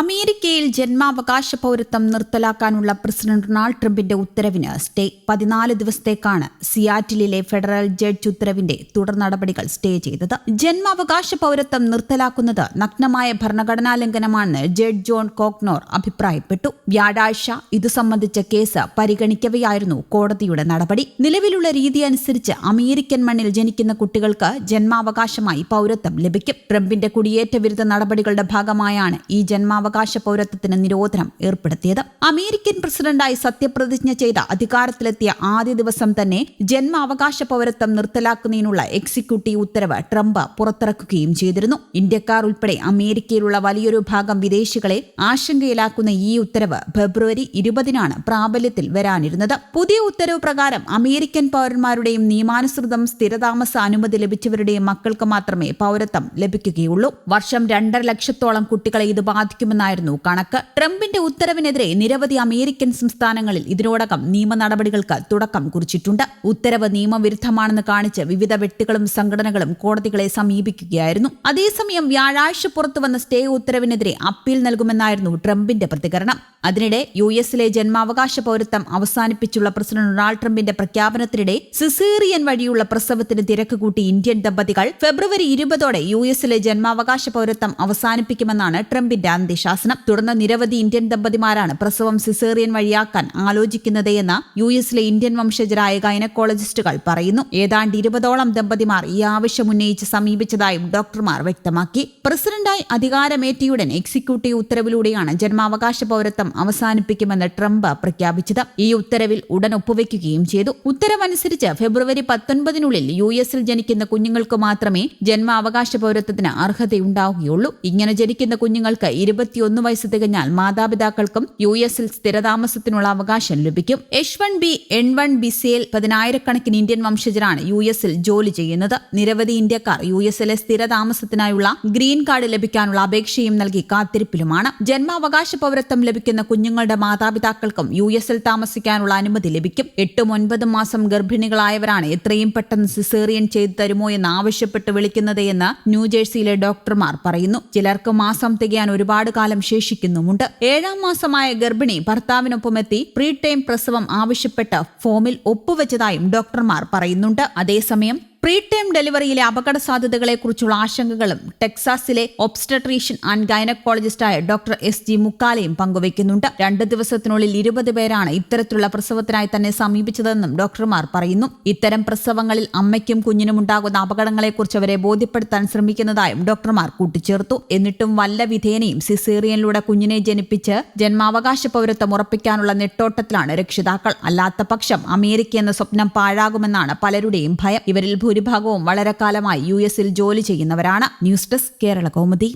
അമേരിക്കയിൽ ജന്മാവകാശ പൗരത്വം നിർത്തലാക്കാനുള്ള president Donald ട്രംപിന്റെ ഉത്തരവിന് സ്റ്റേ 14 ദിവസത്തേക്കാണ് സിയാറ്റിലെ ഫെഡറൽ ജഡ്ജ് ഉത്തരവിന്റെ തുടർ നടപടികൾ സ്റ്റേ ചെയ്തത്. ജന്മാവകാശ പൗരത്വം നിർത്തലാക്കുന്നത് നഗ്നമായ ഭരണഘടനാ ലംഘനമാണെന്ന് ജഡ്ജ് ജോൺ കോക്നോർ അഭിപ്രായപ്പെട്ടു. വ്യാഴാഴ്ച ഇതു സംബന്ധിച്ച കേസ് പരിഗണിക്കവെയായിരുന്നു കോടതിയുടെ നടപടി. നിലവിലുള്ള രീതി അനുസരിച്ച് അമേരിക്കൻ മണ്ണിൽ ജനിക്കുന്ന കുട്ടികൾക്ക് ജന്മാവകാശമായി പൗരത്വം ലഭിക്കും. ട്രംപിന്റെ കുടിയേറ്റ വിരുദ്ധ നടപടികളുടെ ഭാഗമായാണ് ഈ ജന്മാവകാശ പൗരത്വത്തിന് നിരോധനം ഏർപ്പെടുത്തിയത്. അമേരിക്കൻ പ്രസിഡന്റായി സത്യപ്രതിജ്ഞ ചെയ്ത അധികാരത്തിലെത്തിയ ആദ്യ ദിവസം തന്നെ ജന്മാവകാശ പൗരത്വം നിർത്തലാക്കുന്നതിനുള്ള എക്സിക്യൂട്ടീവ് ഉത്തരവ് ട്രംപ് പുറത്തിറക്കുകയും ചെയ്തിരുന്നു. ഇന്ത്യക്കാർ ഉൾപ്പെടെ അമേരിക്കയിലുള്ള വലിയൊരു ഭാഗം വിദേശികളെ ആശങ്കയിലാക്കുന്ന ഈ ഉത്തരവ് ഫെബ്രുവരി 20 പ്രാബല്യത്തിൽ വരാനിരുന്നത്. പുതിയ ഉത്തരവ് പ്രകാരം അമേരിക്കൻ പൗരന്മാരുടെയും നിയമാനുസൃതം സ്ഥിരതാമസ അനുമതി ലഭിച്ചവരുടെയും മക്കൾക്ക് മാത്രമേ പൗരത്വം ലഭിക്കുകയുള്ളൂ. വർഷം 2.5 ലക്ഷത്തോളം കുട്ടികളെ ഇത് ബാധിക്കുമെന്നായിരുന്നു കണക്ക്. ട്രംപിന്റെ ഉത്തരവിനെതിരെ നിരവധി അമേരിക്കൻ സംസ്ഥാനങ്ങളിൽ ഇതിനോടകം നിയമ നടപടികൾക്ക് തുടക്കം കുറിച്ചിട്ടുണ്ട്. ഉത്തരവ് നിയമവിരുദ്ധമാണെന്ന് കാണിച്ച് വിവിധ വ്യക്തികളും സംഘടനകളും കോടതികളെ സമീപിക്കുകയായിരുന്നു. അതേസമയം വ്യാഴാഴ്ച പുറത്തുവന്ന സ്റ്റേ ഉത്തരവിനെതിരെ അപ്പീൽ നൽകുമെന്നായിരുന്നു ട്രംപിന്റെ പ്രതികരണം. അതിനിടെ യുഎസിലെ ജന്മാവകാശ പൗരത്വം അവസാനിപ്പിച്ചുള്ള പ്രസിഡന്റ് ഡൊണാൾഡ് ട്രംപിന്റെ പ്രഖ്യാപനത്തിനിടെ സിസേറിയൻ വഴിയുള്ള പ്രസവത്തിന് തിരക്ക് കൂട്ടി ഇന്ത്യൻ ദമ്പതികൾ ഫെബ്രുവരി 20 യുഎസിലെ ജന്മാവകാശ പൗരത്വം അവസാനിപ്പിക്കുമെന്നാണ് ട്രംപിന്റെ അന്ത്യശാസനം. തുടർന്ന് നിരവധി ഇന്ത്യൻ ദമ്പതിമാരാണ് പ്രസവം സിസേറിയൻ വഴിയാക്കാൻ ആലോചിക്കുന്നത് എന്ന് യുഎസിലെ ഇന്ത്യൻ വംശജരായ ഗൈനക്കോളജിസ്റ്റുകൾ പറയുന്നു. ഏതാണ്ട് 20ഓളം ദമ്പതിമാർ ഈ ആവശ്യം ഉന്നയിച്ച് സമീപിച്ചതായും ഡോക്ടർമാർ വ്യക്തമാക്കി. പ്രസിഡന്റായി അധികാരമേറ്റിയുടൻ എക്സിക്യൂട്ടീവ് ഉത്തരവിലൂടെയാണ് ജന്മാവകാശ പൗരത്വം അവസാനിപ്പിക്കുമെന്ന് ട്രംപ് പ്രഖ്യാപിച്ചത്. ഈ ഉത്തരവിൽ ഉടൻ ഒപ്പുവെക്കുകയും ചെയ്തു. ഉത്തരവനുസരിച്ച് ഫെബ്രുവരി 19 യുഎസിൽ ജനിക്കുന്ന കുഞ്ഞുങ്ങൾക്ക് മാത്രമേ ജന്മാവകാശ പൗരത്വത്തിന് അർഹതയുണ്ടാവുകയുള്ളൂ. ഇങ്ങനെ ജനിക്കുന്ന കുഞ്ഞുങ്ങൾക്ക് 21 വയസ്സ് തികഞ്ഞാൽ മാതാപിതാക്കൾക്കും യുഎസിൽ സ്ഥിരതാമസത്തിനുള്ള അവകാശം ലഭിക്കും. H-1B N-1 വിസയിൽ 10,000-കണക്കിന് ഇന്ത്യൻ വംശജരാണ് യുഎസിൽ ജോലി ചെയ്യുന്നത്. നിരവധി ഇന്ത്യക്കാർ യുഎസിലെ സ്ഥിരതാമസത്തിനായുള്ള ഗ്രീൻ കാർഡ് ലഭിക്കാനുള്ള അപേക്ഷയും നൽകി കാത്തിരിപ്പിലുമാണ്. ജന്മാവകാശ പൗരത്വം ലഭിക്കുന്ന കുഞ്ഞുങ്ങളുടെ മാതാപിതാക്കൾക്കും യുഎസിൽ താമസിക്കാനുള്ള അനുമതി ലഭിക്കും. 8-9 മാസം ഗർഭിണികളായവരാണ് എത്രയും പെട്ടെന്ന് സിസേറിയൻ ചെയ്തു തരുമോ എന്ന് ആവശ്യപ്പെട്ട് വിളിക്കുന്നത് എന്ന് ന്യൂജേഴ്സിയിലെ ഡോക്ടർമാർ പറയുന്നു. ചിലർക്ക് മാസം തികയാൻ ഒരുപാട് കാലം ശേഷിക്കുന്നുമുണ്ട്. 7ാം മാസമായ ഗർഭിണി ഭർത്താവിനൊപ്പമെത്തി പ്രീ ടൈം പ്രസവം ആവശ്യപ്പെട്ട് ഫോമിൽ ഒപ്പുവെച്ചതായും ഡോക്ടർമാർ പറയുന്നുണ്ട്. അതേസമയം പ്രീ ടൈം ഡെലിവറിയിലെ അപകട സാധ്യതകളെക്കുറിച്ചുള്ള ആശങ്കകളും ടെക്സാസിലെ ഒബ്സ്റ്റട്രീഷ്യൻ ആൻഡ് ഗൈനക്കോളജിസ്റ്റായ ഡോക്ടർ SG മുക്കാലയും പങ്കുവയ്ക്കുന്നുണ്ട്. 2 ദിവസത്തിനുള്ളിൽ 20 പേരാണ് ഇത്തരത്തിലുള്ള പ്രസവത്തിനായി തന്നെ സമീപിച്ചതെന്നും ഡോക്ടർമാർ പറയുന്നു. ഇത്തരം പ്രസവങ്ങളിൽ അമ്മയ്ക്കും കുഞ്ഞിനും ഉണ്ടാകുന്ന അപകടങ്ങളെക്കുറിച്ച് അവരെ ബോധ്യപ്പെടുത്താൻ ശ്രമിക്കുന്നതായും ഡോക്ടർമാർ കൂട്ടിച്ചേർത്തു. എന്നിട്ടും വല്ല വിധേനയും സിസേറിയനിലൂടെ കുഞ്ഞിനെ ജനിപ്പിച്ച് ജന്മാവകാശ പൗരത്വം ഉറപ്പിക്കാനുള്ള നെട്ടോട്ടത്തിലാണ് രക്ഷിതാക്കൾ. അല്ലാത്ത പക്ഷം അമേരിക്ക എന്ന സ്വപ്നം പാഴാകുമെന്നാണ് പലരുടെയും ഭയം. ഇവരിൽ ഭൂരിഭാഗവും വളരെ കാലമായി യുഎസിൽ ജോലി ചെയ്യുന്നവരാണ്. News desk Kerala Kaumudi.